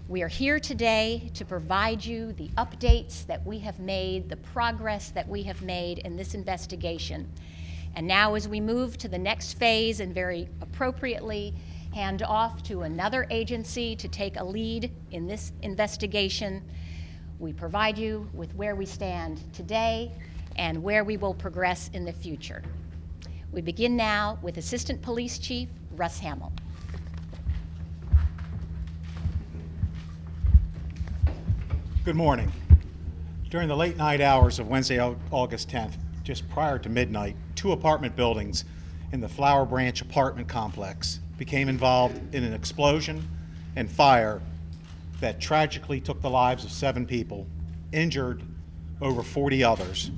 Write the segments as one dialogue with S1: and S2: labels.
S1: We are here today to provide you the updates that we have made, the progress that we have made in this investigation. And now as we move to the next phase and very appropriately hand off to another agency to take a lead in this investigation, we provide you with where we stand today and where we will progress in the future. We begin now with Assistant Police Chief Russ Hamill.
S2: Good morning. During the late night hours of Wednesday, August 10th, just prior to midnight, 2 apartment buildings in the Flower Branch apartment complex became involved in an explosion and fire that tragically took the lives of 7 people, injured over 40 others,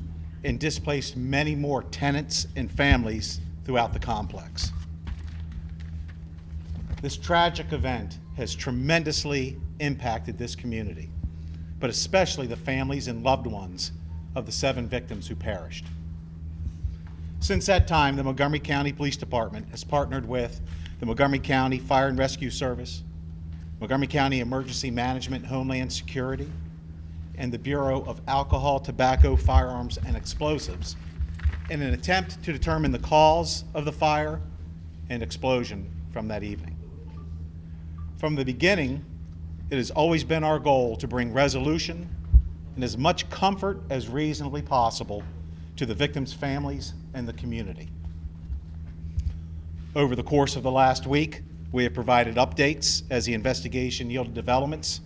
S2: and displaced many more tenants and families throughout the complex. This tragic event has tremendously impacted this community, but especially the families and loved ones of the 7 victims who perished. Since that time, the Montgomery County Police Department has partnered with the Montgomery County Fire and Rescue Service, Montgomery County Emergency Management and Homeland Security, and the Bureau of Alcohol, Tobacco, Firearms and Explosives in an attempt to determine the cause of the fire and explosion from that evening. From the beginning, it has always been our goal to bring resolution and as much comfort as reasonably possible to the victims' families and the community. Over the course of the last week, we have provided updates as the investigation yielded developments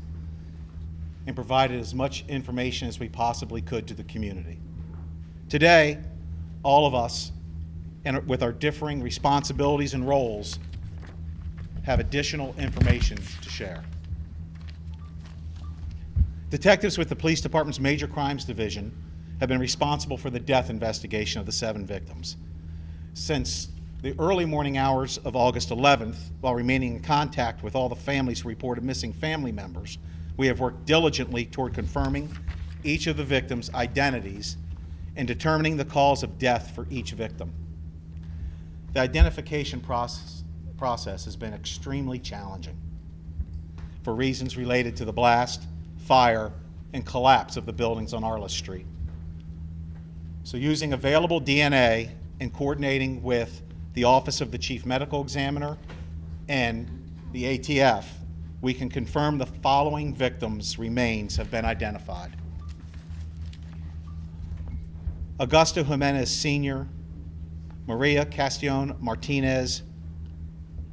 S2: and provided as much information as we possibly could to the community. Today, all of us, and with our differing responsibilities and roles, have additional information to share. Detectives with the Police Department's Major Crimes Division have been responsible for the death investigation of the 7 victims. Since the early morning hours of August 11th, while remaining in contact with all the families who reported missing family members, we have worked diligently toward confirming each of the victims' identities and determining the cause of death for each victim. The identification process has been extremely challenging for reasons related to the blast, fire, and collapse of the buildings on Arliss Street. So using available DNA and coordinating with the Office of the Chief Medical Examiner and the ATF, we can confirm the following victims' remains have been identified. Augusto Jimenez Sr., Maria Castellon Martinez,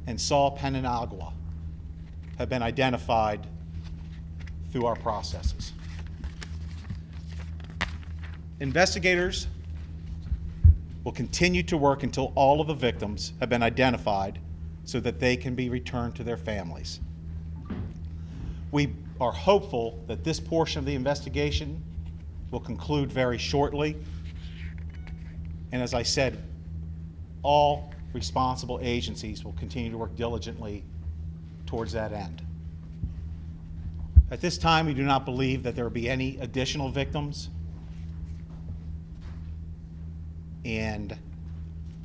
S2: and Saul Penanagua have been identified through our processes. Investigators will continue to work until all of the victims have been identified so that they can be returned to their families. We are hopeful that this portion of the investigation will conclude very shortly. And as I said, all responsible agencies will continue to work diligently towards that end. At this time, we do not believe that there will be any additional victims. And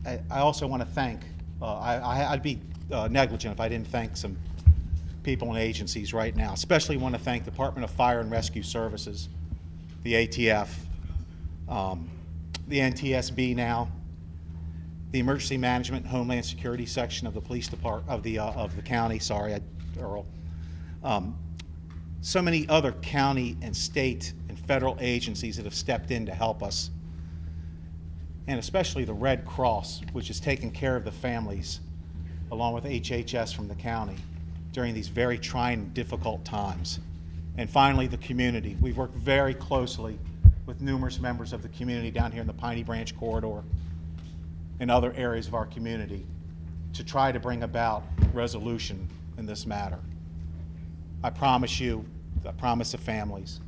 S2: I also want to thank, I'd be negligent if I didn't thank some people and agencies right now. Especially want to thank the Department of Fire and Rescue Services, the ATF, the NTSB now, the Emergency Management and Homeland Security section of the police department of the county. Sorry, Earl. So many other county and state and federal agencies that have stepped in to help us, and especially the Red Cross, which has taken care of the families, along with HHS from the county, during these very trying and difficult times. And finally, the community. We've worked very closely with numerous members of the community down here in the Piney Branch corridor and other areas of our community to try to bring about resolution in this matter. I promise you, I promise the families,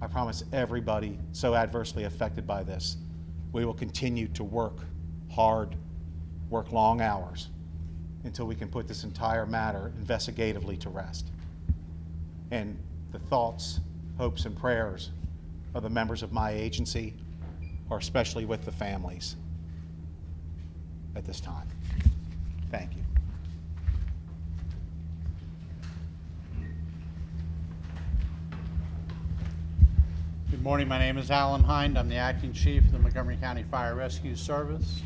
S2: I promise everybody so adversely affected by this, we will continue to work hard, work long hours until we can put this entire matter investigatively to rest. And the thoughts, hopes, and prayers of the members of my agency are especially with the families at this time. Thank you.
S3: Good morning. My name is Alan Hind. I'm the Acting Chief of the Montgomery County Fire Rescue Service.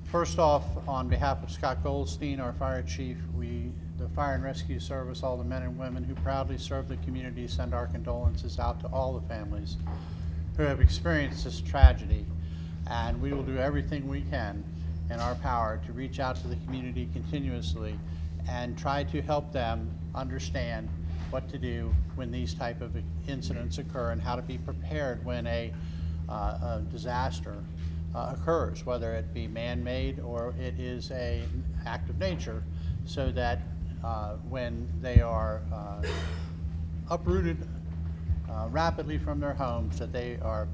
S3: First off, on behalf of Scott Goldstein, our Fire Chief, the Fire and Rescue Service, all the men and women who proudly serve the community, send our condolences out to all the families who have experienced this tragedy. And we will do everything we can in our power to reach out to the community continuously and try to help them understand what to do when these type of incidents occur and how to be prepared when a disaster occurs, whether it be man-made or it is an act of nature, so that when they are uprooted rapidly from their homes, that they are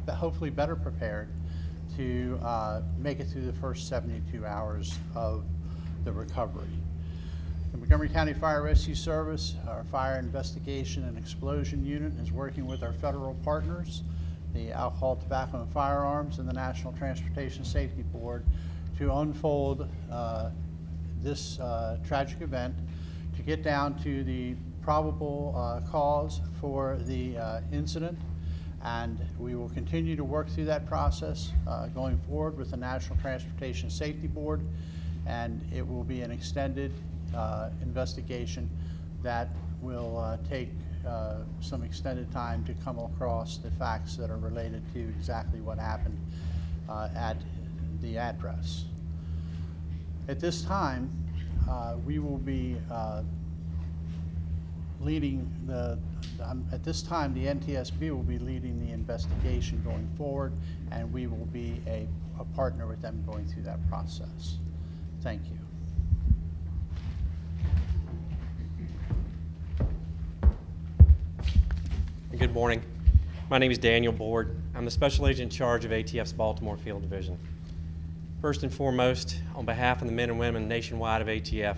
S3: hopefully better prepared to make it through the first 72 hours of the recovery. The Montgomery County Fire Rescue Service, our Fire Investigation and Explosion Unit, is working with our federal partners, the Alcohol, Tobacco, and Firearms, and the National Transportation Safety Board, to unfold this tragic event, to get down to the probable cause for the incident. And we will continue to work through that process going forward with the National Transportation Safety Board, and it will be an extended investigation that will take some extended time to come across the facts that are related to exactly what happened at the address. At this time, we will be leading at this time, the NTSB will be leading the investigation going forward, and we will be a partner with them going through that process. Thank you.
S4: Good morning. My name is Daniel Board. I'm the Special Agent in charge of ATF's Baltimore Field Division. First and foremost, on behalf of the men and women nationwide of ATF,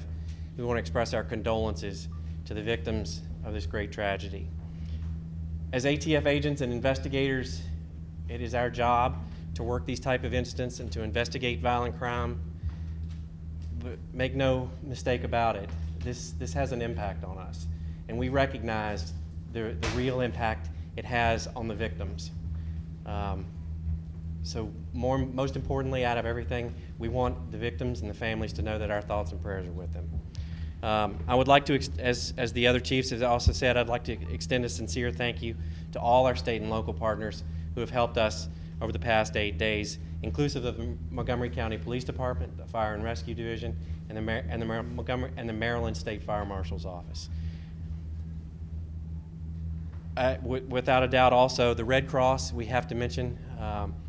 S4: we want to express our condolences to the victims of this great tragedy. As ATF agents and investigators, it is our job to work these type of incidents and to investigate violent crime. But make no mistake about it, this has an impact on us, and we recognize the real impact it has on the victims. So most importantly, out of everything, we want the victims and the families to know that our thoughts and prayers are with them. I would like to, as the other chiefs have also said, I'd like to extend a sincere thank you to all our state and local partners who have helped us over the past 8 days, inclusive of the Montgomery County Police Department, the Fire and Rescue Division, and the Maryland State Fire Marshal's Office. Without a doubt, also the Red Cross, we have to mention,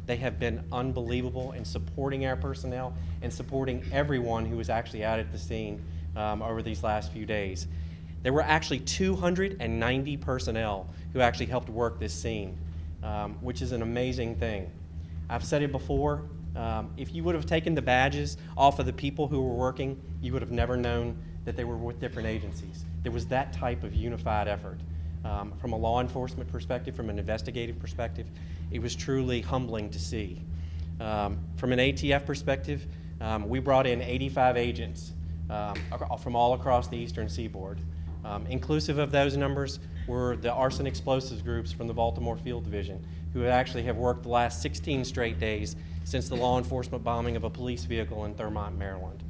S4: they have been unbelievable in supporting our personnel and supporting everyone who was actually out at the scene over these last few days. There were actually 290 personnel who actually helped work this scene, which is an amazing thing. I've said it before, if you would have taken the badges off of the people who were working, you would have never known that they were with different agencies. There was that type of unified effort. From a law enforcement perspective, from an investigative perspective, it was truly humbling to see. From an ATF perspective, we brought in 85 agents from all across the eastern seaboard. Inclusive of those numbers were the arson explosives groups from the Baltimore Field Division, who actually have worked the last 16 straight days since the law enforcement bombing of a police vehicle in Thurmont, Maryland.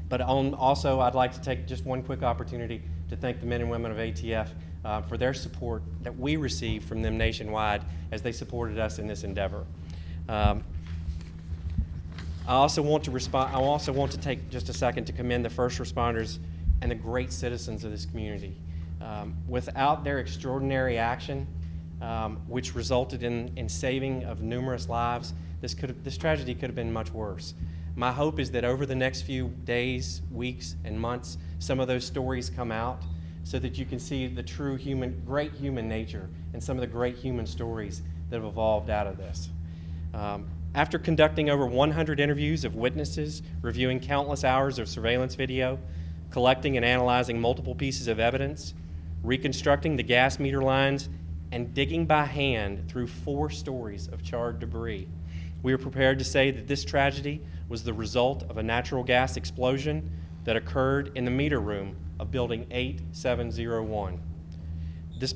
S4: But also, I'd like to take just one quick opportunity to thank the men and women of ATF for their support that we received from them nationwide as they supported us in this endeavor. I also want to take just a second to commend the first responders and the great citizens of this community. Without their extraordinary action, which resulted in saving of numerous lives, this tragedy could have been much worse. My hope is that over the next few days, weeks, and months, some of those stories come out so that you can see the true great human nature and some of the great human stories that have evolved out of this. After conducting over 100 interviews of witnesses, reviewing countless hours of surveillance video, collecting and analyzing multiple pieces of evidence, reconstructing the gas meter lines, and digging by hand through 4 stories of charred debris, we are prepared to say that this tragedy was the result of a natural gas explosion that occurred in the meter room of Building 8701. This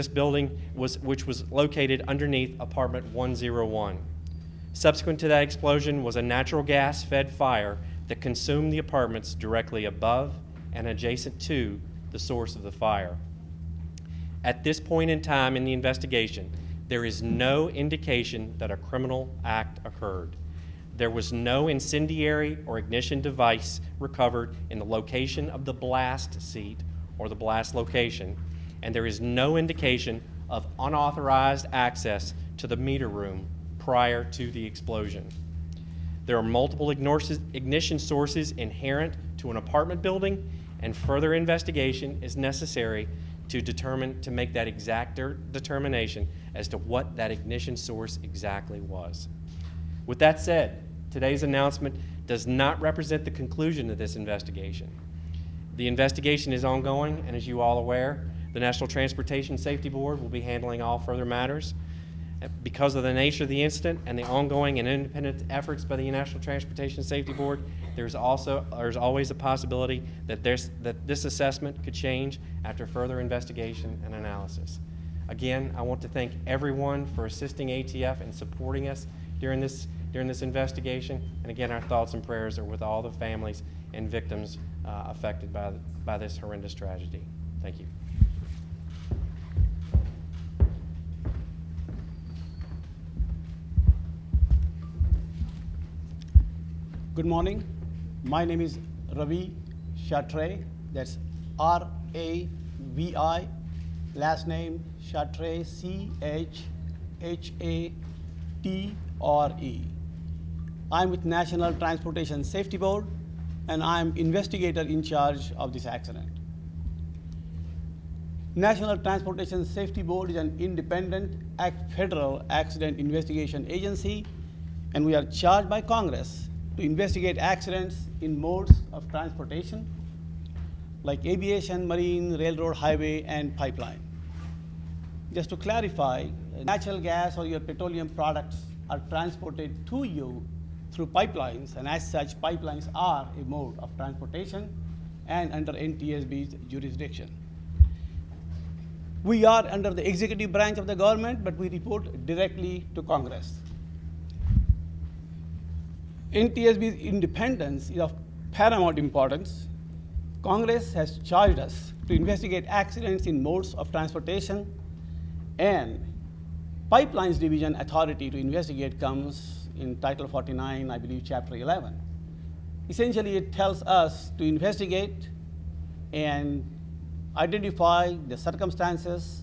S4: building which was located underneath apartment 101. Subsequent to that explosion was a natural gas-fed fire that consumed the apartments directly above and adjacent to the source of the fire. At this point in time in the investigation, there is no indication that a criminal act occurred. There was no incendiary or ignition device recovered in the location of the blast seat or the blast location, and there is no indication of unauthorized access to the meter room prior to the explosion. There are multiple ignition sources inherent to an apartment building, and further investigation is necessary to make that exact determination as to what that ignition source exactly was. With that said, today's announcement does not represent the conclusion of this investigation. The investigation is ongoing, and as you all are aware, the National Transportation Safety Board will be handling all further matters. Because of the nature of the incident and the ongoing and independent efforts by the National Transportation Safety Board, there's always a possibility that this assessment could change after further investigation and analysis. Again, I want to thank everyone for assisting ATF and supporting us during this investigation. And again, our thoughts and prayers are with all the families and victims affected by this horrendous tragedy. Thank you.
S5: Good morning. My name is Ravi Sunder. That's R-A-V-I. Last name Sunder, C-H-H-A-T-R-E. I'm with National Transportation Safety Board, and I'm investigator in charge of this accident. National Transportation Safety Board is an independent federal accident investigation agency, and we are charged by Congress to investigate accidents in modes of transportation like aviation, marine, railroad, highway, and pipeline. Just to clarify, natural gas or your petroleum products are transported to you through pipelines, and as such, pipelines are a mode of transportation and under NTSB's jurisdiction. We are under the executive branch of the government, but we report directly to Congress. NTSB's independence is of paramount importance. Congress has charged us to investigate accidents in modes of transportation, and Pipelines Division authority to investigate comes in Title 49, I believe, Chapter 11. Essentially, it tells us to investigate and identify the circumstances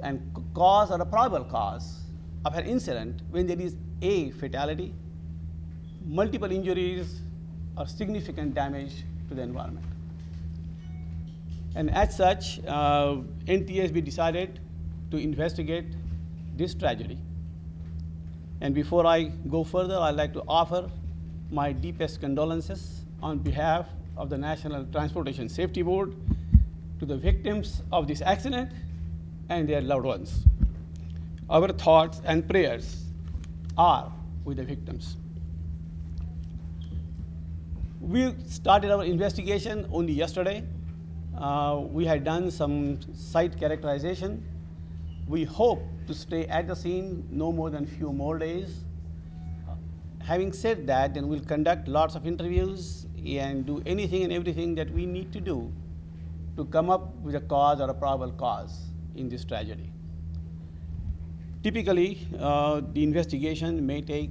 S5: and cause or a probable cause of an incident when there is a fatality, multiple injuries, or significant damage to the environment. And as such, NTSB decided to investigate this tragedy. And before I go further, I'd like to offer my deepest condolences on behalf of the National Transportation Safety Board to the victims of this accident and their loved ones. Our thoughts and prayers are with the victims. We started our investigation only yesterday. We had done some site characterization. We hope to stay at the scene no more than a few more days. Having said that, then we'll conduct lots of interviews and do anything and everything that we need to do to come up with a cause or a probable cause in this tragedy. Typically, the investigation may take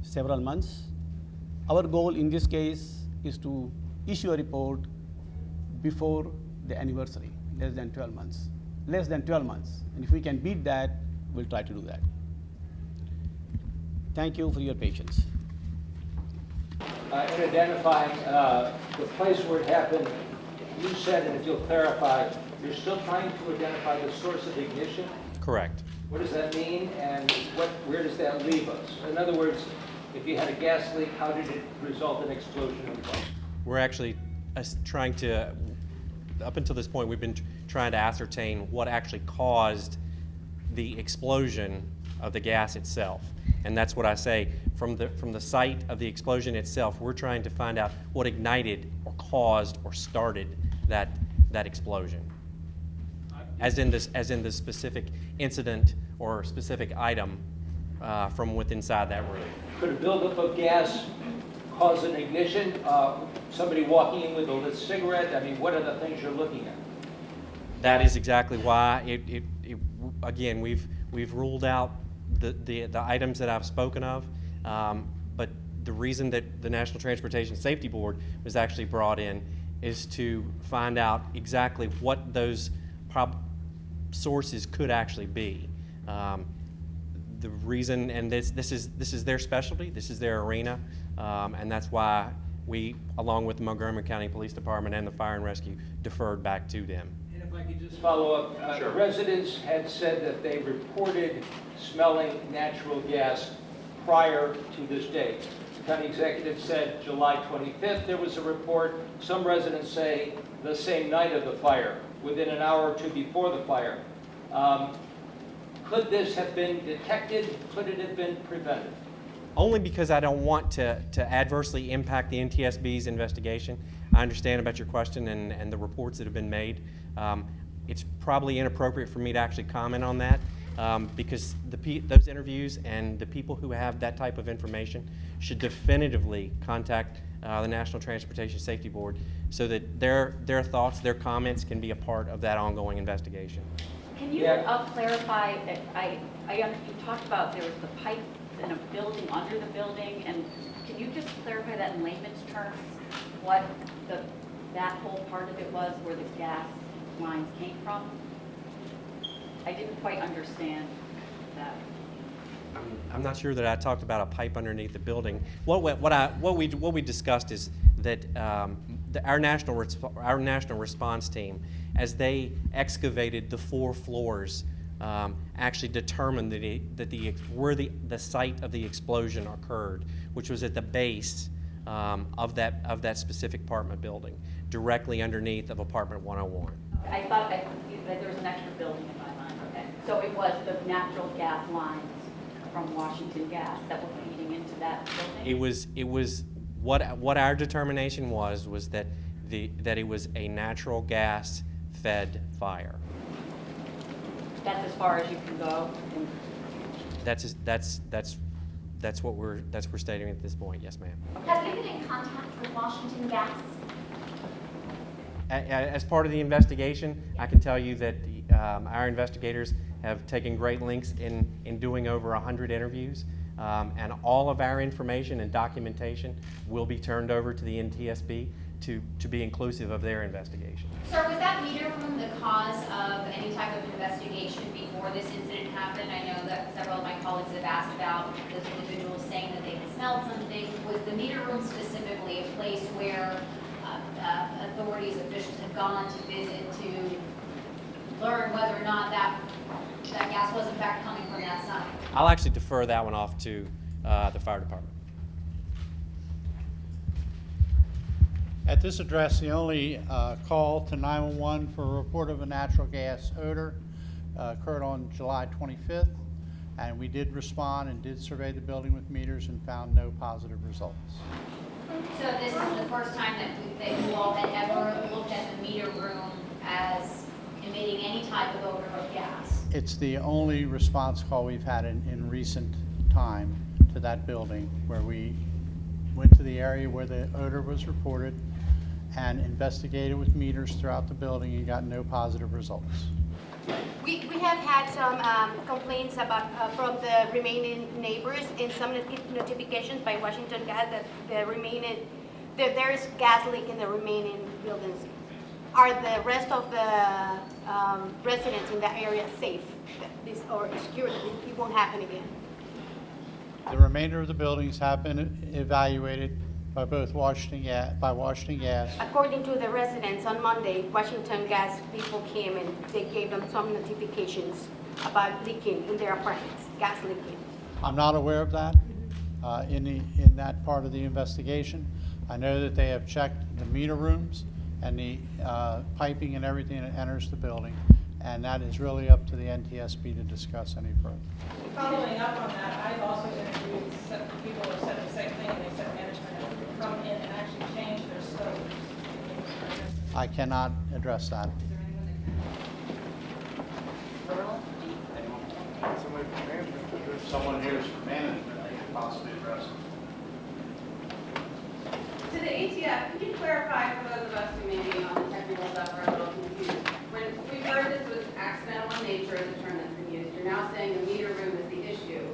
S5: several months. Our goal in this case is to issue a report before the anniversary, less than 12 months. And if we can beat that, we'll try to do that. Thank you for your patience.
S6: In identifying the place where it happened, you said, and if you'll clarify, you're still trying to identify the source of ignition?
S4: Correct.
S6: What does that mean, and where does that leave us? In other words, if you had a gas leak, how did it result in explosion of the bomb?
S4: We're actually trying to, up until this point, we've been trying to ascertain what actually caused the explosion of the gas itself. And that's what I say, from the site of the explosion itself, we're trying to find out what ignited or caused or started that explosion. as in the specific incident or specific item from within inside that room.
S6: Could a buildup of gas cause an ignition? Somebody walking in with a lit cigarette? I mean, what are the things you're looking at?
S4: That is exactly why again, we've ruled out the items that I've spoken of, but the reason that the National Transportation Safety Board was actually brought in is to find out exactly what those sources could actually be. The reason, and this is their specialty, this is their arena, and that's why we, along with the Montgomery County Police Department and the Fire and Rescue, deferred back to them.
S6: And if I could just follow up,
S4: Sure.
S6: Residents had said that they reported smelling natural gas prior to this date. The county executive said July 25th there was a report. Some residents say the same night of the fire, within an hour or two before the fire. Could this have been detected? Could it have been prevented?
S4: Only because I don't want to adversely impact the NTSB's investigation. I understand about your question and the reports that have been made. It's probably inappropriate for me to actually comment on that because those interviews and the people who have that type of information should definitively contact the National Transportation Safety Board so that their thoughts, their comments can be a part of that ongoing investigation.
S7: Can you clarify, you talked about there was the pipes in a building under the building, and can you just clarify that in layman's terms, what that whole part of it was where the gas lines came from? I didn't quite understand that.
S4: I'm not sure that I talked about a pipe underneath the building. What we discussed is that our national response team, as they excavated the 4 floors, actually determined where the site of the explosion occurred, which was at the base of that specific apartment building, directly underneath of apartment 101.
S7: I thought that there was an extra building in my mind. Okay. So it was the natural gas lines from Washington Gas that were feeding into that building?
S4: It was what our determination was that it was a natural gas fed fire.
S7: That's as far as you can go?
S4: That's what we're stating at this point. Yes, ma'am.
S8: Have you been in contact with Washington Gas?
S4: As part of the investigation, I can tell you that our investigators have taken great lengths in doing over 100 interviews, and all of our information and documentation will be turned over to the NTSB to be inclusive of their investigation.
S8: Sir, was that meter room the cause of any type of investigation before this incident happened? I know that several of my colleagues have asked about those individuals saying that they had smelled something. Was the meter room specifically a place where authorities, officials had gone to visit to learn whether or not that gas was in fact coming from that side?
S4: I'll actually defer that one off to the fire department.
S3: At this address, the only call to 911 for a report of a natural gas odor occurred on July 25th, and we did respond and did survey the building with meters and found no positive results.
S8: So this is the first time that you all had ever looked at the meter room as emitting any type of odor of gas?
S3: It's the only response call we've had in recent time to that building, where we went to the area where the odor was reported and investigated with meters throughout the building and got no positive results.
S9: We have had some complaints about from the remaining neighbors and some notifications by Washington Gas that there is gas leak in the remaining buildings. Are the rest of the residents in that area safe or secure that it won't happen again?
S3: The remainder of the buildings have been evaluated by both Washington Gas.
S9: According to the residents, on Monday, Washington Gas people came and they gave them some notifications about leaking in their apartments, gas leaking.
S3: I'm not aware of that in that part of the investigation. I know that they have checked the meter rooms and the piping and everything that enters the building, and that is really up to the NTSB to discuss any further.
S10: Following up on that, I've also interviewed people who said the same thing, and they said management had come in and actually changed their scope.
S3: I cannot address that.
S10: Is there anyone that can?
S3: someone here is from management, I could possibly address it.
S11: To the ATF, could you clarify for those of us who may be on the technical stuff are a little confused? When we heard this was accidental in nature, is the term that's been used, you're now saying the meter room is the issue.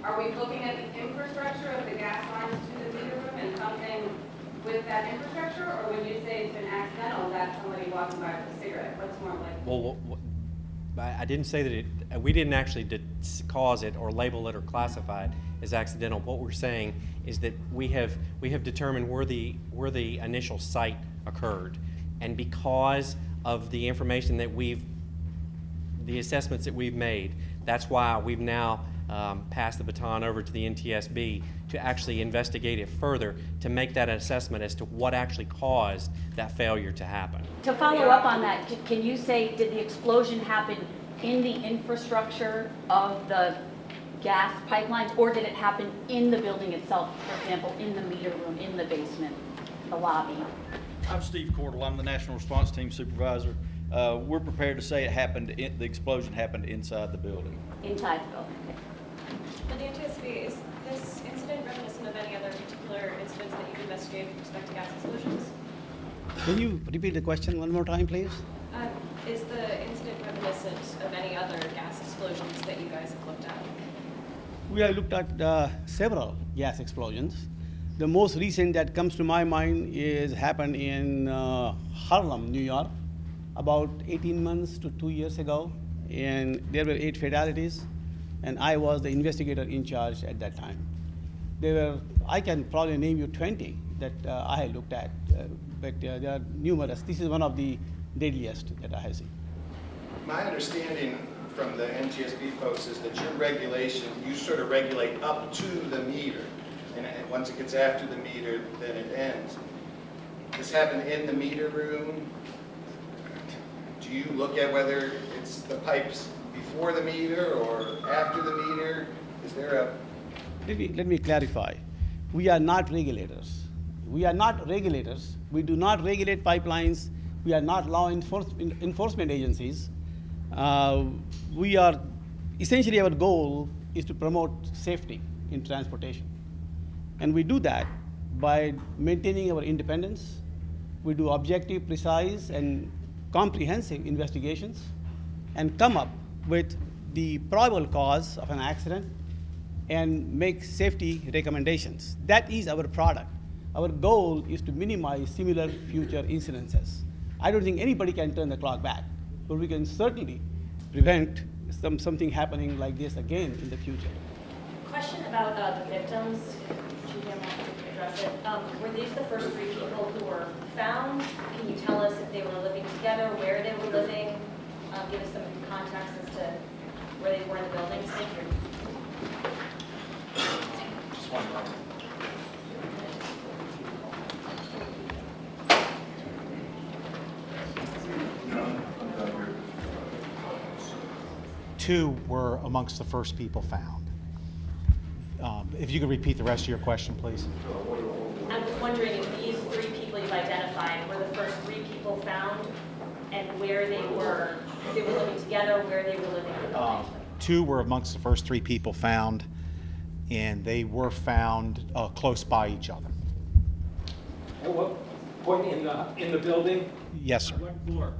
S11: Are we looking at the infrastructure of the gas lines to the meter room and something with that infrastructure? Or when you say it's been accidental, is that somebody walking by with a cigarette? What's more likely?
S4: Well, I didn't say that we didn't actually cause it or label it or classify it as accidental. What we're saying is that we have determined where the initial site occurred, and because of the information that the assessments that we've made, that's why we've now passed the baton over to the NTSB to actually investigate it further, to make that assessment as to what actually caused that failure to happen.
S7: To follow up on that, can you say, did the explosion happen in the infrastructure of the gas pipelines, or did it happen in the building itself, for example, in the meter room, in the basement, the lobby?
S12: I'm Steve Cordell. I'm the National Response Team Supervisor. We're prepared to say the explosion happened inside the building.
S7: Inside the building, okay.
S13: For the NTSB, is this incident reminiscent of any other particular incidents that you've investigated with respect to gas explosions?
S5: Can you repeat the question one more time, please?
S13: Is the incident reminiscent of any other gas explosions that you guys have looked at?
S5: We have looked at several gas explosions. The most recent that comes to my mind is happened in Harlem, New York, about 18 months to 2 years ago, and there were 8 fatalities, and I was the investigator in charge at that time. I can probably name you 20 that I had looked at, but there are numerous. This is one of the deadliest that I have seen.
S14: My understanding from the NTSB folks is that your regulation, you sort of regulate up to the meter, and once it gets after the meter, then it ends. This happened in the meter room. Do you look at whether it's the pipes before the meter or after the meter? Is there a...
S5: Let me clarify. We are not regulators. We are not regulators. We do not regulate pipelines. We are not law enforcement agencies. We are, essentially our goal is to promote safety in transportation. And we do that by maintaining our independence. We do objective, precise, and comprehensive investigations and come up with the probable cause of an accident and make safety recommendations. That is our product. Our goal is to minimize similar future incidences. I don't think anybody can turn the clock back, but we can certainly prevent something happening like this again in the future.
S13: Question about the victims. Chief, I want to address it. Were these the first 3 people who were found? Can you tell us if they were living together, where they were living? Give us some context as to where they were in the buildings. Thank you.
S14: Just one moment.
S2: Two were amongst the first people found. If you could repeat the rest of your question, please.
S13: I was wondering if these 3 people you've identified were the first 3 people found, and where they were, if they were living together, where they were living in the building.
S2: 2 were amongst the first 3 people found, and they were found close by each other.
S6: At what point in the building?
S2: Yes, sir.
S6: What floor?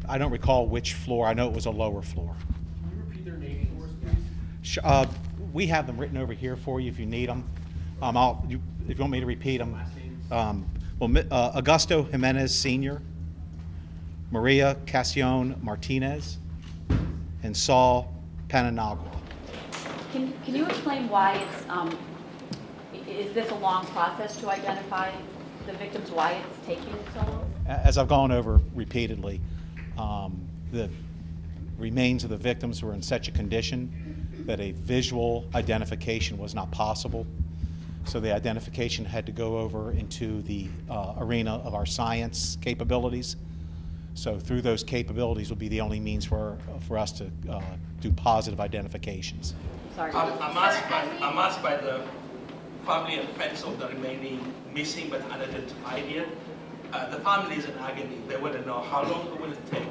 S2: I don't recall which floor. I know it was a lower floor.
S6: Can you repeat their names for us, please?
S2: We have them written over here for you if you need them. If you want me to repeat them. Augusto Jimenez Sr., Maria Casion Martinez, and Saul Pananagua.
S7: Can you explain why is this a long process to identify the victims, why it's taking so long?
S2: As I've gone over repeatedly, the remains of the victims were in such a condition that a visual identification was not possible. So the identification had to go over into the arena of our science capabilities. So through those capabilities will be the only means for us to do positive identifications.
S7: Sorry.
S15: I'm asked by the family and friends of the remaining missing but unidentified yet. The family is in agony. They want to know how long will it take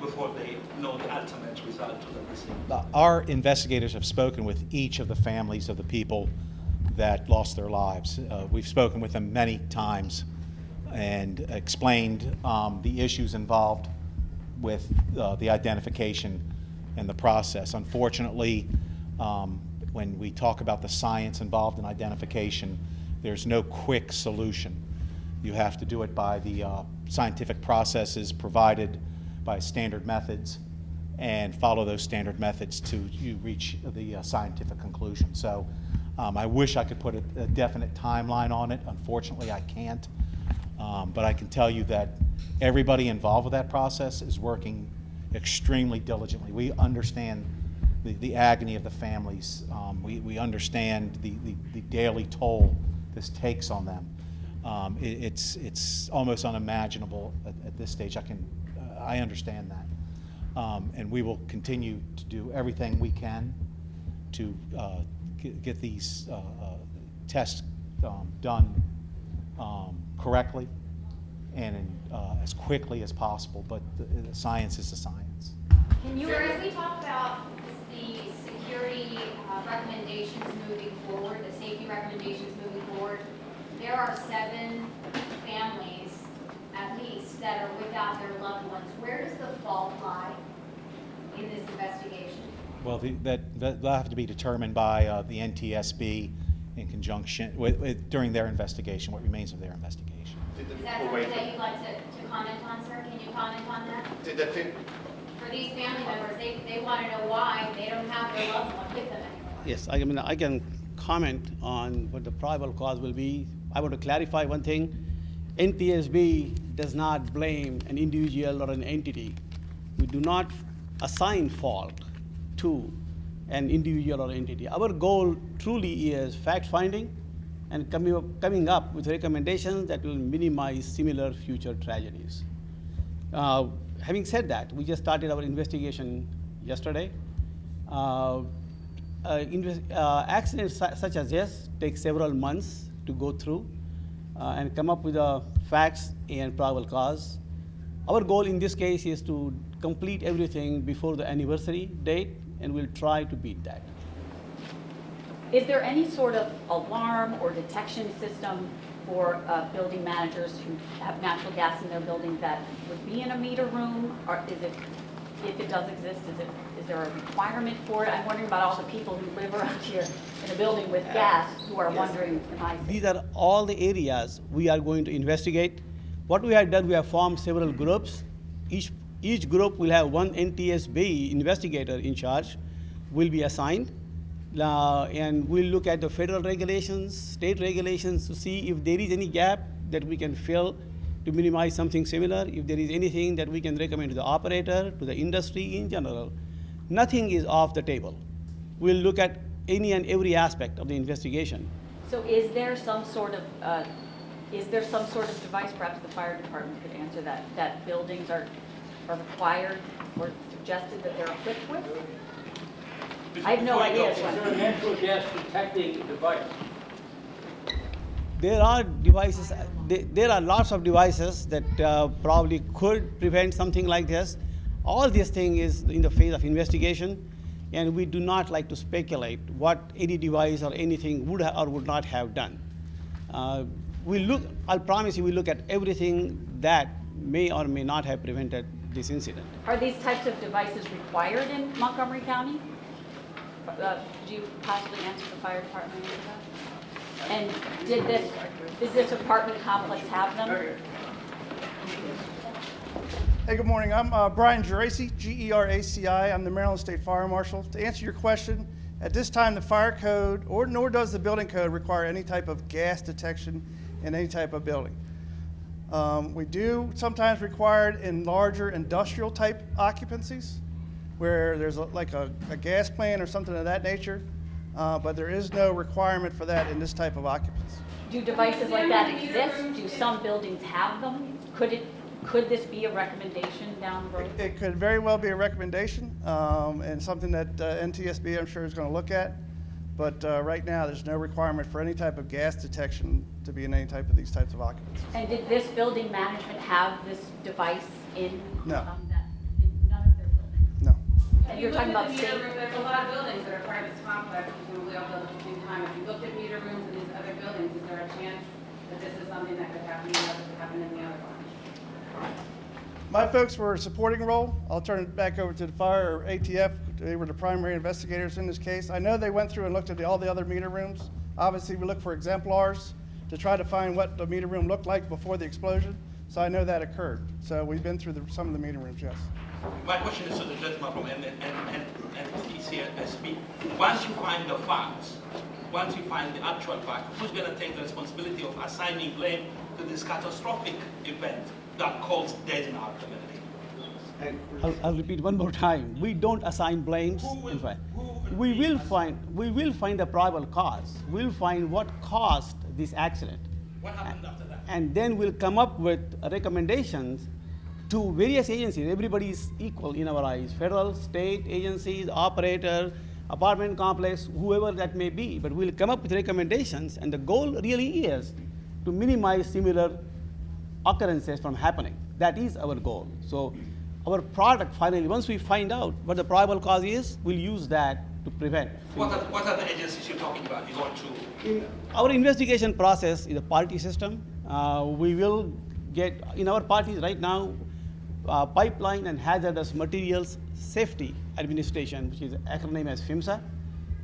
S15: before they know the ultimate result to the decision.
S2: Our investigators have spoken with each of the families of the people that lost their lives. We've spoken with them many times and explained the issues involved with the identification and the process. Unfortunately, when we talk about the science involved in identification, there's no quick solution. You have to do it by the scientific processes provided by standard methods and follow those standard methods to you reach the scientific conclusion. So I wish I could put a definite timeline on it. Unfortunately, I can't. But I can tell you that everybody involved with that process is working extremely diligently. We understand the agony of the families. We understand the daily toll this takes on them. It's almost unimaginable at this stage. I understand that. And we will continue to do everything we can to get these tests done correctly and as quickly as possible, but the science is the science.
S8: Sir, as we talk about the security recommendations moving forward, the safety recommendations moving forward, there are 7 families, at least, that are without their loved ones. Where does the fault lie in this investigation?
S2: Well, that'll have to be determined by the NTSB in conjunction during their investigation, what remains of their investigation.
S8: Is that something that you'd like to comment on, sir? Can you comment on that? For these family members, they want to know why they don't have their loved one with them anymore.
S5: Yes, I mean, I can comment on what the probable cause will be. I want to clarify one thing. NTSB does not blame an individual or an entity. We do not assign fault to an individual or entity. Our goal truly is fact-finding and coming up with recommendations that will minimize similar future tragedies. Having said that, we just started our investigation yesterday. Accidents such as this take several months to go through and come up with the facts and probable cause. Our goal in this case is to complete everything before the anniversary date, and we'll try to beat that.
S7: Is there any sort of alarm or detection system for building managers who have natural gas in their building that would be in a meter room? Or is it, if it does exist, is there a requirement for it? I'm wondering about all the people who live around here in a building with gas who are wondering, am I safe?
S5: These are all the areas we are going to investigate. What we have done, we have formed several groups. Each group will have one NTSB investigator in charge, will be assigned. And we'll look at the federal regulations, state regulations to see if there is any gap that we can fill to minimize something similar, if there is anything that we can recommend to the operator, to the industry in general. Nothing is off the table. We'll look at any and every aspect of the investigation.
S7: So is there some sort of device, perhaps the fire department could answer that buildings are required or suggested that they're equipped with? I have no idea.
S6: Is there a natural gas detecting device?
S5: There are devices, there are lots of devices that probably could prevent something like this. All this thing is in the phase of investigation, and we do not like to speculate what any device or anything would or would not have done. I'll promise you, we look at everything that may or may not have prevented this incident.
S7: Are these types of devices required in Montgomery County? Could you possibly answer the fire department with that? And does this apartment complex have them?
S16: Hey, good morning. I'm Brian Geraci, Geraci. I'm the Maryland State Fire Marshal. To answer your question, at this time the fire code, nor does the building code require any type of gas detection in any type of building. We do sometimes require it in larger industrial type occupancies, where there's like a gas plant or something of that nature, but there is no requirement for that in this type of occupancy.
S7: Do devices like that exist? Do some buildings have them? Could this be a recommendation down the road?
S16: It could very well be a recommendation, and something that NTSB I'm sure is going to look at, but right now there's no requirement for any type of gas detection to be in any type of these types of occupancies.
S7: And did this building management have this device in?
S16: No.
S7: None And you're talking about
S11: If you
S7: state.
S11: look at the meter room, there's a lot of buildings that are part of this complex, presumably all built at the same time. If you looked at meter rooms in these other buildings, is there a chance that this is something that could happen in the other one?
S16: My folks were a supporting role. I'll turn it back over to the fire or ATF. They were the primary investigators in this case. I know they went through and looked at all the other meter rooms. Obviously, we look for exemplars to try to find what the meter room looked like before the explosion. So I know that occurred. So we've been through some of the meter rooms, yes.
S15: My question is to the gentleman from NTSB. Once you find the facts, once you find the actual fact, who's going to take the responsibility of assigning blame to this catastrophic event that caused death in our community?
S5: I'll repeat one more time. We don't assign blames. In fact, we will find the probable cause. We'll find what caused this accident.
S15: What happened after that?
S5: And then we'll come up with recommendations to various agencies. Everybody is equal in our eyes. Federal, state agencies, operator, apartment complex, whoever that may be. But we'll come up with recommendations, and the goal really is to minimize similar occurrences from happening. That is our goal. So our product, finally, once we find out what the probable cause is, we'll use that to prevent.
S15: What are the agencies you're talking about? You're going to?
S5: Our investigation process is a party system. We will get, in our parties right now, Pipeline and Hazardous Materials Safety Administration, which is acronym as PHMSA.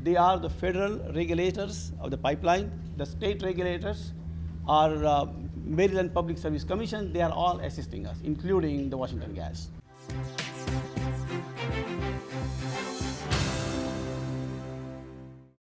S5: They are the federal regulators of the pipeline. The state regulators are Maryland Public Service Commission. They are all assisting us, including the Washington Gas.